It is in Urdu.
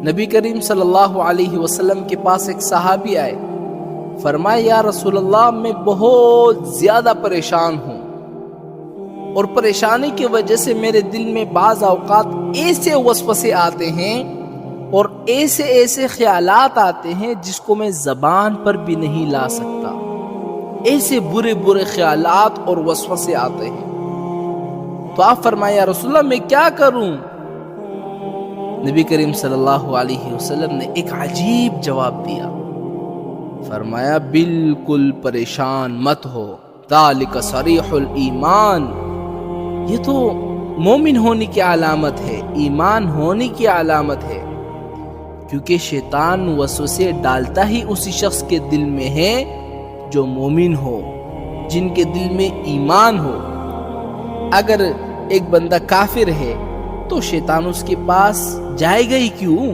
نبی کریم صلی اللہ علیہ وسلم کے پاس ایک صحابی آئے، فرمایا یا رسول اللہ میں بہت زیادہ پریشان ہوں، اور پریشانی کی وجہ سے میرے دل میں بعض اوقات ایسے وسوسے آتے ہیں اور ایسے خیالات آتے ہیں جس کو میں زبان پر بھی نہیں لا سکتا، ایسے برے خیالات اور وسوسے آتے ہیں۔ تو آپ فرمایا یا رسول اللہ میں کیا کروں؟ نبی کریم صلی اللہ علیہ وسلم نے ایک عجیب جواب دیا، فرمایا بالکل پریشان مت ہو، ذالک صریح الایمان، یہ تو مومن ہونے کی علامت ہے، ایمان ہونے کی علامت ہے، کیونکہ شیطان وسوسے ڈالتا ہی اسی شخص کے دل میں ہے جو مومن ہو، جن کے دل میں ایمان ہو۔ اگر ایک بندہ کافر ہے تو شیطان اس کے پاس جائے گا ہی کیوں؟